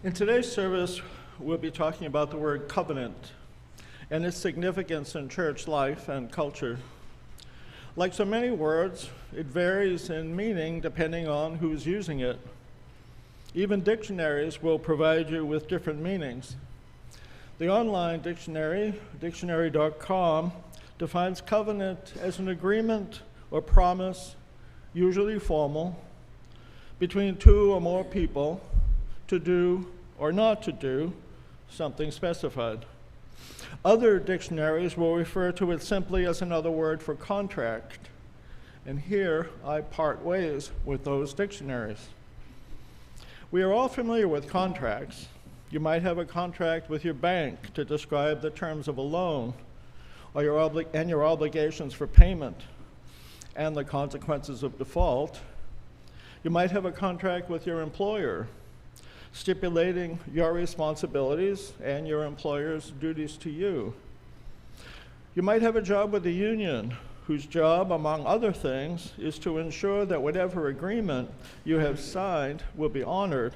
In today's service, we'll be talking about the word covenant and its significance in church life and culture. Like so many words, it varies in meaning depending on who's using it. Even dictionaries will provide you with different meanings. The online dictionary, dictionary.com, defines covenant as an agreement or promise, usually formal, between two or more people to do or not to do something specified. Other dictionaries will refer to it simply as another word for contract. And here I part ways with those dictionaries. We are all familiar with contracts. You might have a contract with your bank to describe the terms of a loan or your obligations for payment and the consequences of default. You might have a contract with your employer, stipulating your responsibilities and your employer's duties to you. You might have a job with the union, whose job, among other things, is to ensure that whatever agreement you have signed will be honored,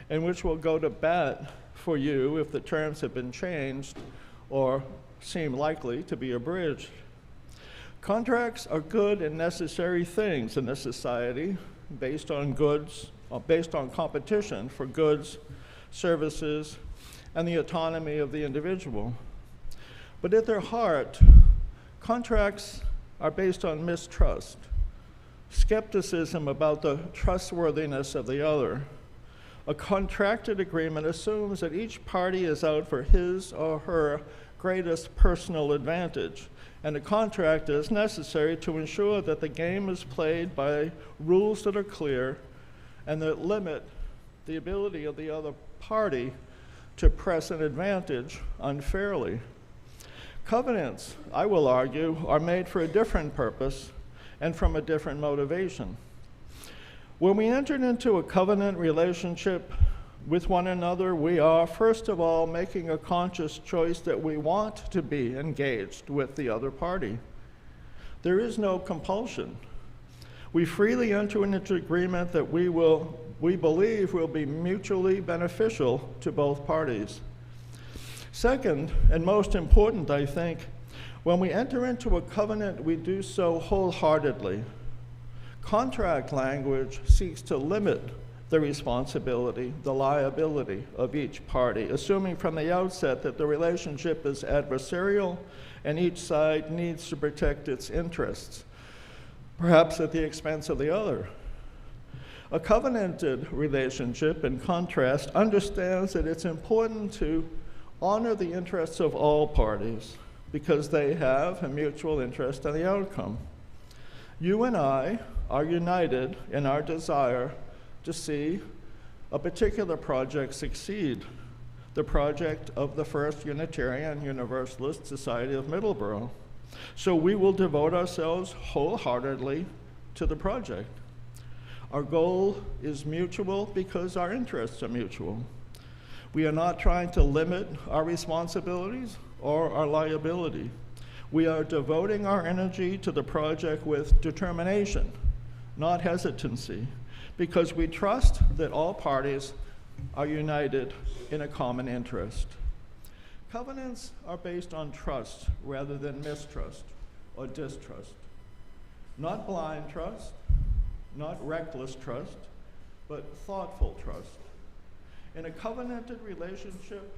and which will go to bat for you if the terms have been changed or seem likely to be abridged. Contracts are good and necessary things in this society based on competition for goods, services, and the autonomy of the individual. But at their heart, contracts are based on mistrust, skepticism about the trustworthiness of the other. A contracted agreement assumes that each party is out for his or her greatest personal advantage, and a contract is necessary to ensure that the game is played by rules that are clear and that limit the ability of the other party to press an advantage unfairly. Covenants, I will argue, are made for a different purpose and from a different motivation. When we enter into a covenant relationship with one another, we are, first of all, making a conscious choice that we want to be engaged with the other party. There is no compulsion. We freely enter into agreement that we believe will be mutually beneficial to both parties. Second, and most important, I think, when we enter into a covenant, we do so wholeheartedly. Contract language seeks to limit the responsibility, the liability of each party, assuming from the outset that the relationship is adversarial and each side needs to protect its interests, perhaps at the expense of the other. A covenanted relationship, in contrast, understands that it's important to honor the interests of all parties because they have a mutual interest in the outcome. You and I are united in our desire to see a particular project succeed, the project of the First Unitarian Universalist Society of Middleboro. So we will devote ourselves wholeheartedly to the project. Our goal is mutual because our interests are mutual. We are not trying to limit our responsibilities or our liability. We are devoting our energy to the project with determination, not hesitancy, because we trust that all parties are united in a common interest. Covenants are based on trust rather than mistrust or distrust. Not blind trust, not reckless trust, but thoughtful trust. In a covenanted relationship,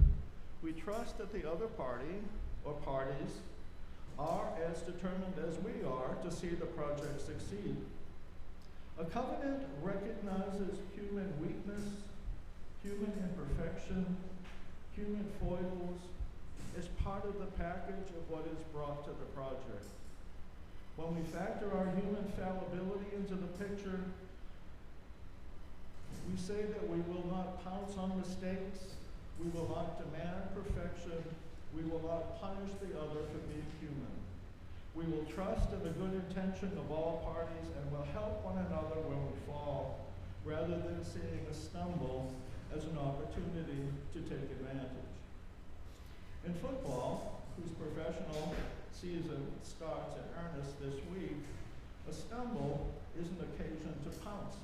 we trust that the other party or parties are as determined as we are to see the project succeed. A covenant recognizes human weakness, human imperfection, human foibles as part of the package of what is brought to the project. When we factor our human fallibility into the picture, we say that we will not pounce on mistakes, we will not demand perfection, we will not punish the other for being human. We will trust in the good intention of all parties and will help one another when we fall, rather than seeing a stumble as an opportunity to take advantage. In football, whose professional season starts in earnest this week, a stumble is an occasion to pounce.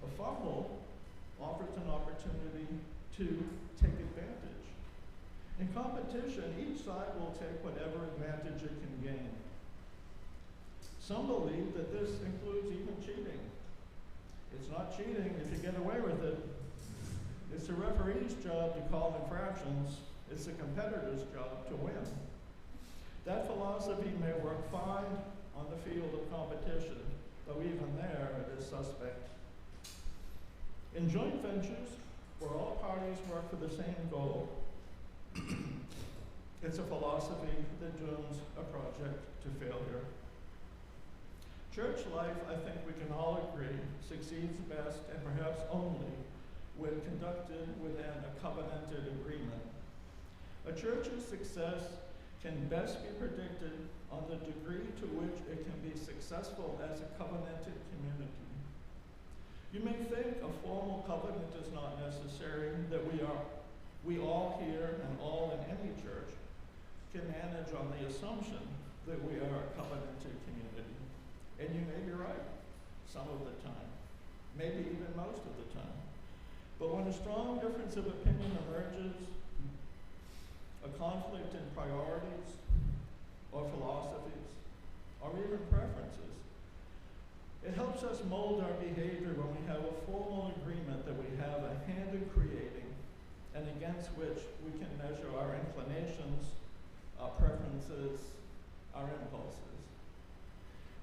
A fumble offers an opportunity to take advantage. In competition, each side will take whatever advantage it can gain. Some believe that this includes even cheating. It's not cheating if you get away with it. It's the referee's job to call infractions. It's the competitor's job to win. That philosophy may work fine on the field of competition, though even there it is suspect. In joint ventures, where all parties work for the same goal, it's a philosophy that dooms a project to failure. Church life, I think we can all agree, succeeds best and perhaps only when conducted within a covenanted agreement. A church's success can best be predicted on the degree to which it can be successful as a covenanted community. You may think a formal covenant is not necessary, that we all here and all in any church can manage on the assumption that we are a covenanted community. And you may be right some of the time, maybe even most of the time. But when a strong difference of opinion emerges, a conflict in priorities or philosophies or even preferences, it helps us mold our behavior when we have a formal agreement that we have a hand in creating and against which we can measure our inclinations, our preferences, our impulses.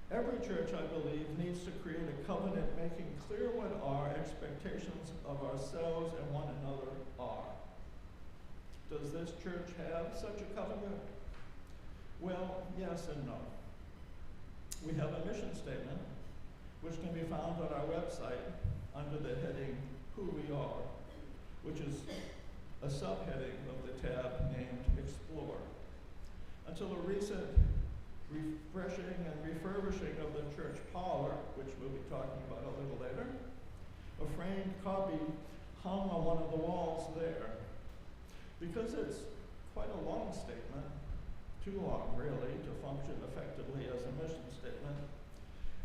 Every church, I believe, needs to create a covenant making clear what our expectations of ourselves and one another are. Does this church have such a covenant? Well, yes and no. We have a mission statement, which can be found on our website under the heading Who We Are, which is a subheading of the tab named Explore. Until a recent refreshing and refurbishing of the church parlor, which we'll be talking about a little later, a framed copy hung on one of the walls there. Because it's quite a long statement, too long really to function effectively as a mission statement,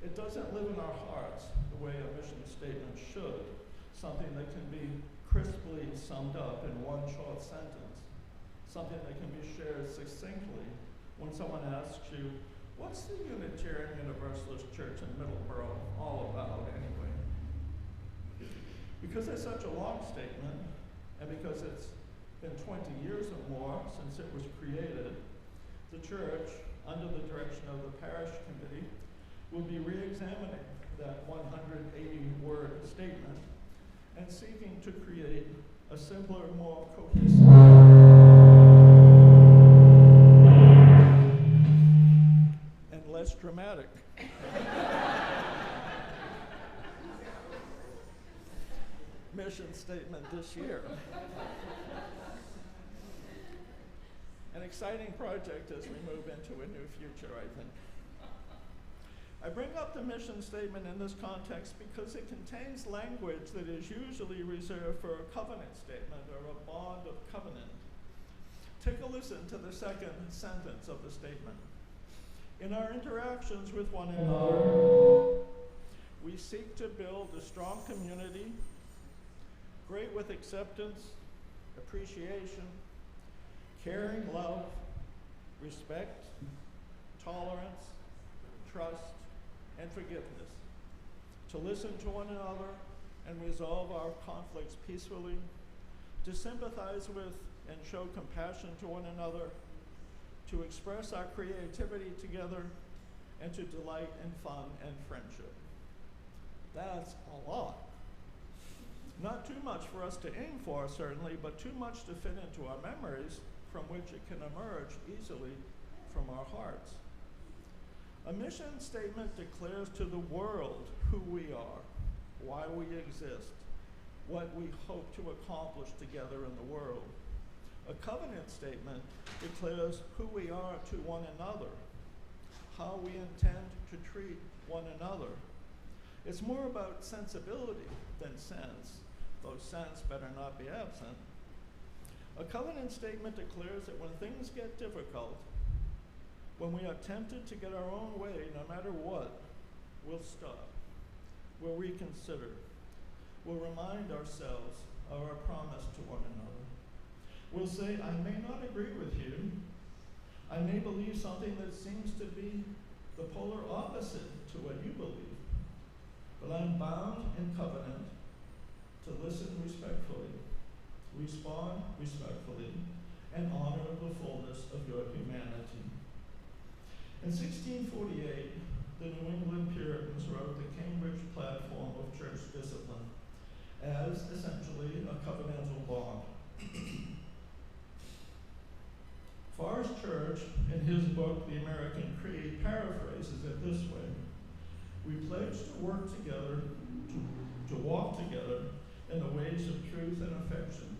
it doesn't live in our hearts the way a mission statement should, something that can be crisply summed up in one short sentence, something that can be shared succinctly when someone asks you, what's the Unitarian Universalist Church in Middleboro all about anyway? Because it's such a long statement, and because it's been 20 years or more since it was created, the church, under the direction of the parish committee, will be re-examining that 180-word statement and seeking to create a simpler, more cohesive and less dramatic mission statement this year. An exciting project as we move into a new future, I think. I bring up the mission statement in this context because it contains language that is usually reserved for a covenant statement or a bond of covenant. Take a listen to the second sentence of the statement. In our interactions with one another, we seek to build a strong community, great with acceptance, appreciation, caring love, respect, tolerance, trust, and forgiveness, to listen to one another and resolve our conflicts peacefully, to sympathize with and show compassion to one another, to express our creativity together, and to delight in fun and friendship. That's a lot. Not too much for us to aim for, certainly, but too much to fit into our memories from which it can emerge easily from our hearts. A mission statement declares to the world who we are, why we exist, what we hope to accomplish together in the world. A covenant statement declares who we are to one another, how we intend to treat one another. It's more about sensibility than sense, though sense better not be absent. A covenant statement declares that when things get difficult, when we are tempted to get our own way, no matter what, we'll stop. We'll reconsider. We'll remind ourselves of our promise to one another. We'll say, I may not agree with you. I may believe something that seems to be the polar opposite to what you believe. But I'm bound in covenant to listen respectfully, respond respectfully, and honor the fullness of your humanity. In 1648, the New England Puritans wrote the Cambridge Platform of Church Discipline as essentially a covenantal bond. Forrest Church, in his book, The American Creed, paraphrases it this way: we pledge to work together, to walk together in the ways of truth and affection,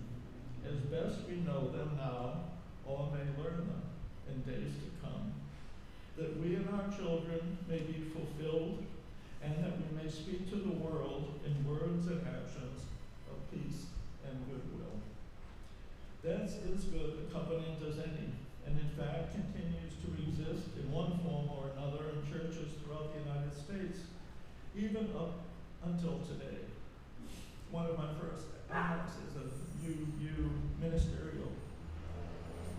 as best we know them now, or may learn them in days to come, that we and our children may be fulfilled, and that we may speak to the world in words and actions of peace and goodwill. That's as good a covenant as any, and in fact continues to exist in one form or another in churches throughout the United States, even up until today. One of my first acts as a UU ministerial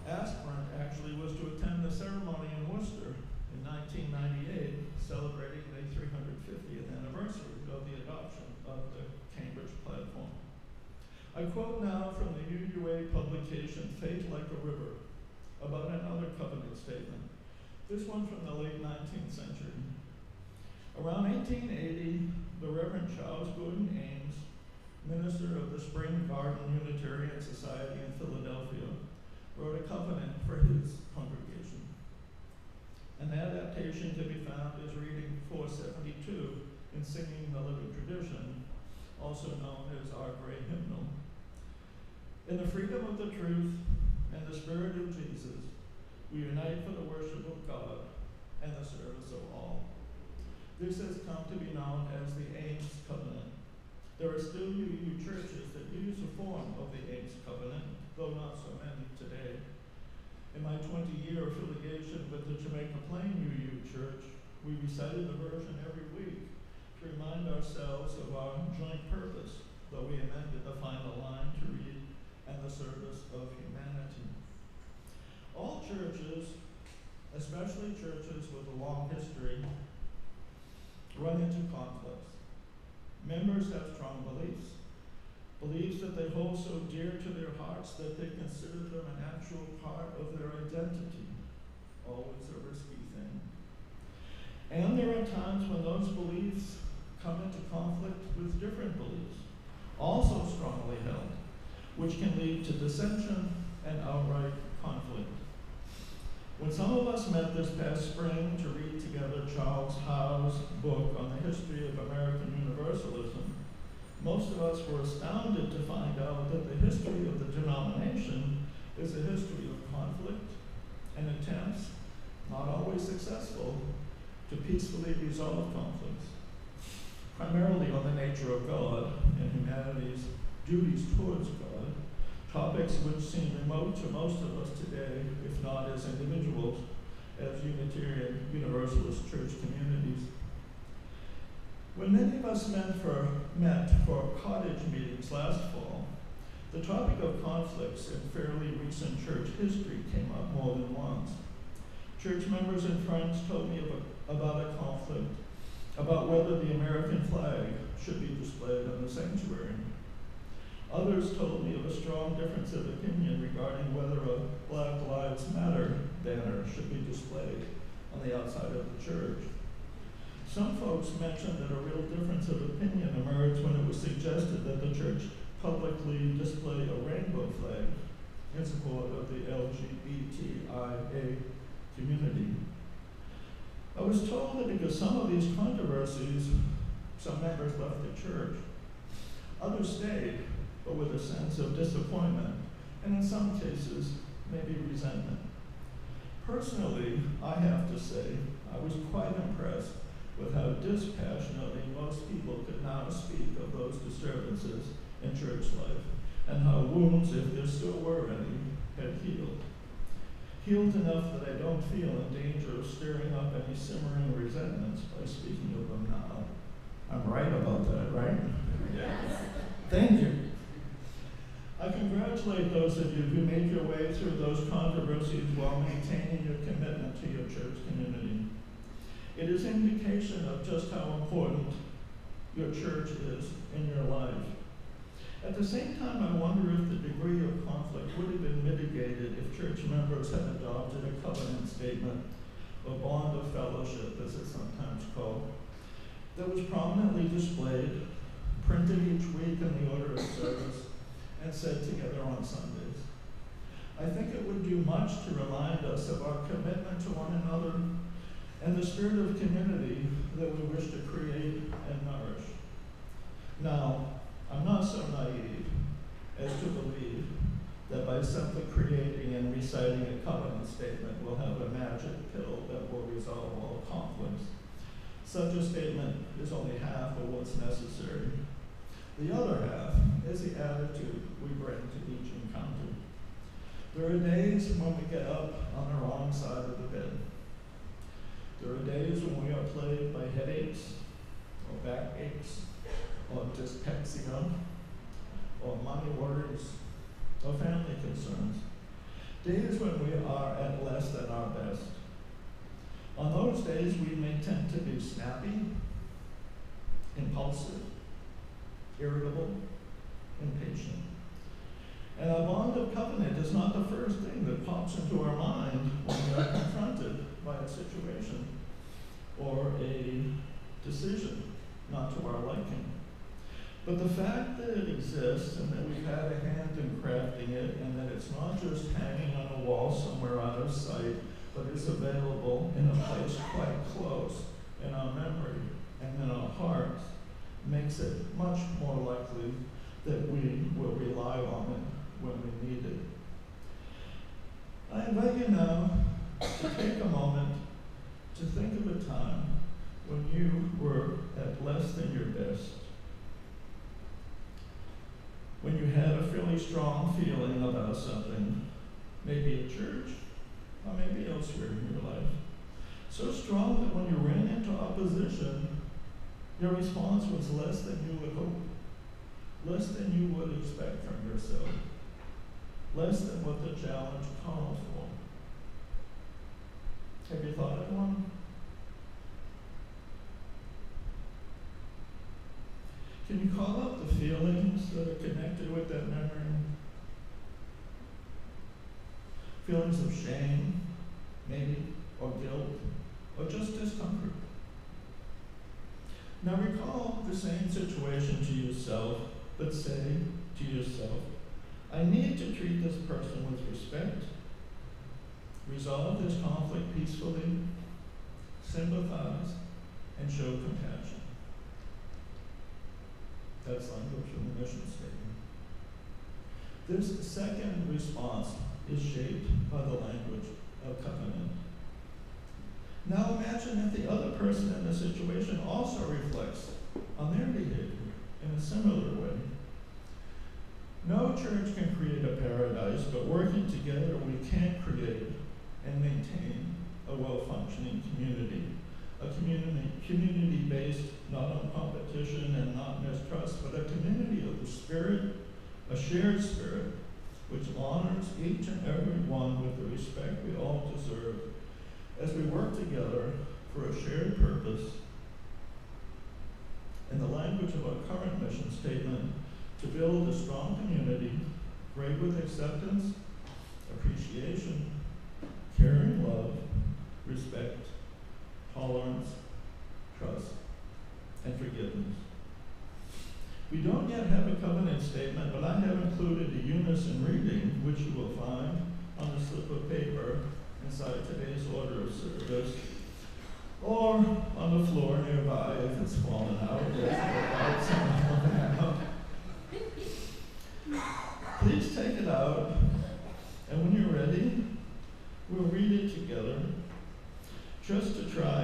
aspirant actually was to attend the ceremony in Worcester in 1998, celebrating the 350th anniversary of the adoption of the Cambridge Platform. I quote now from the UUA publication, Faith Like a River, about another covenant statement, this one from the late 19th century. Around 1880, the Reverend Charles Gordon Ames, minister of the Spring Garden Unitarian Society in Philadelphia, wrote a covenant for his congregation. An adaptation can be found as reading 472 in Singing the Living Tradition, also known as our Great Hymnal. In the freedom of the truth and the Spirit of Jesus, we unite for the worship of God and the service of all. This has come to be known as the Ames Covenant. There are still UU churches that use a form of the Ames Covenant, though not so many today. In my 20-year affiliation with the Jamaica Plain UU Church, we recited the version every week to remind ourselves of our joint purpose, though we amended the final line to read, and the service of humanity. All churches, especially churches with a long history, run into conflicts. Members have strong beliefs that they hold so dear to their hearts that they consider them an actual part of their identity, always a risky thing. And there are times when those beliefs come into conflict with different beliefs, also strongly held, which can lead to dissension and outright conflict. When some of us met this past spring to read together Charles Howe's book on the history of American Universalism, most of us were astounded to find out that the history of the denomination is a history of conflict and attempts, not always successful, to peacefully resolve conflicts, primarily on the nature of God and humanity's duties towards God, topics which seem remote to most of us today, if not as individuals, as Unitarian Universalist church communities. When many of us met for cottage meetings last fall, the topic of conflicts in fairly recent church history came up more than once. Church members and friends told me about a conflict about whether the American flag should be displayed in the sanctuary. Others told me of a strong difference of opinion regarding whether a Black Lives Matter banner should be displayed on the outside of the church. Some folks mentioned that a real difference of opinion emerged when it was suggested that the church publicly display a rainbow flag in support of the LGBTIA community. I was told that because some of these controversies, some members left the church. Others stayed, but with a sense of disappointment, and in some cases, maybe resentment. Personally, I have to say, I was quite impressed with how dispassionately most people could now speak of those disturbances in church life, and how wounds, if there still were any, had healed. Healed enough that I don't feel in danger of stirring up any simmering resentments by speaking of them now. I'm right about that, right? Yes. Thank you. congratulate those of you who made your way through those controversies while maintaining your commitment to your church community. It is an indication of just how important your church is in your life. At the same time, I wonder if the degree of conflict would have been mitigated if church members had adopted a covenant statement, a bond of fellowship, as it's sometimes called, that was prominently displayed, printed each week in the order of service, and said together on Sundays. I think it would do much to remind us of our commitment to one another and the spirit of community that we wish to create and nourish. Now, I'm not so naive as to believe that by simply creating and reciting a covenant statement we'll have a magic pill that will resolve all conflicts. Such a statement is only half of what's necessary. The other half is the attitude we bring to each encounter. There are days when we get up on the wrong side of the bed. There are days when we are plagued by headaches, or backaches, or dyspepsia, or money worries, or family concerns. Days when we are at less than our best. On those days, we may tend to be snappy, impulsive, irritable, impatient. And a bond of covenant is not the first thing that pops into our mind when we are confronted by a situation or a decision not to our liking. But the fact that it exists and that we've had a hand in crafting it and that it's not just hanging on a wall somewhere out of sight, but is available in a place quite close in our memory and in our hearts, makes it much more likely that we will rely on it when we need it. I invite you now to take a moment to think of a time when you were at less than your best, when you had a fairly strong feeling about something, maybe at church, or maybe elsewhere in your life. So strong that when you ran into opposition, your response was less than you would hope, less than you would expect from yourself, less than what the challenge called for. Have you thought of one? Can you call up the feelings that are connected with that memory? Feelings of shame, maybe, or guilt, or just discomfort. Now recall the same situation to yourself, but say to yourself, I need to treat this person with respect, resolve this conflict peacefully, sympathize, and show compassion. That's language from the mission statement. This second response is shaped by the language of covenant. Now imagine if the other person in the situation also reflects on their behavior in a similar way. No church can create a paradise, but working together we can create and maintain a well-functioning community. A community based not on competition and not mistrust, but a community of the Spirit, a shared spirit, which honors each and every one with the respect we all deserve as we work together for a shared purpose. In the language of our current mission statement, to build a strong community, great with acceptance, appreciation, caring love, respect, tolerance, trust, and forgiveness. We don't yet have a covenant statement, but I have included a unison reading, which you will find on a slip of paper inside today's order of service, or on the floor nearby if it's fallen out. Please take it out, and when you're ready, we'll read it together, just to try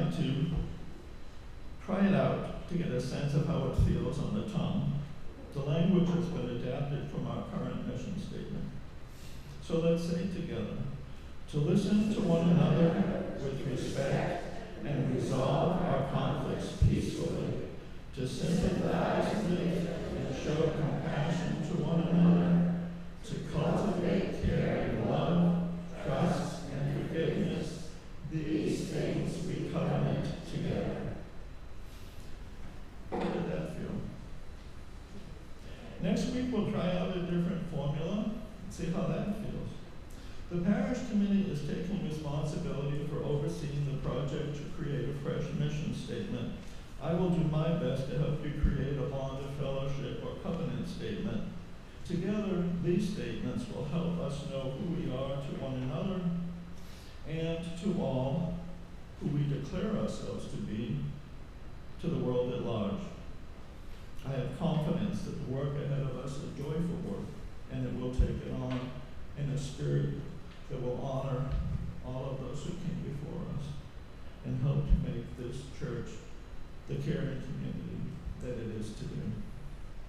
it out to get a sense of how it feels on the tongue. The language has been adapted from our current mission statement. So let's say together, to listen to one another with respect and resolve our conflicts peacefully, to sympathize with and show compassion to one another, to cultivate Next week we'll try out a different formula and see how that feels. The parish committee is taking responsibility for overseeing the project to create a fresh mission statement. I will do my best to help you create a bond of fellowship or covenant statement. Together, these statements will help us know who we are to one another and to all who we declare ourselves to be to the world at large. I have confidence that the work ahead of us is joyful work, and that we'll take it on in a spirit that will honor all of those who came before us and help to make this church the caring community that it is today.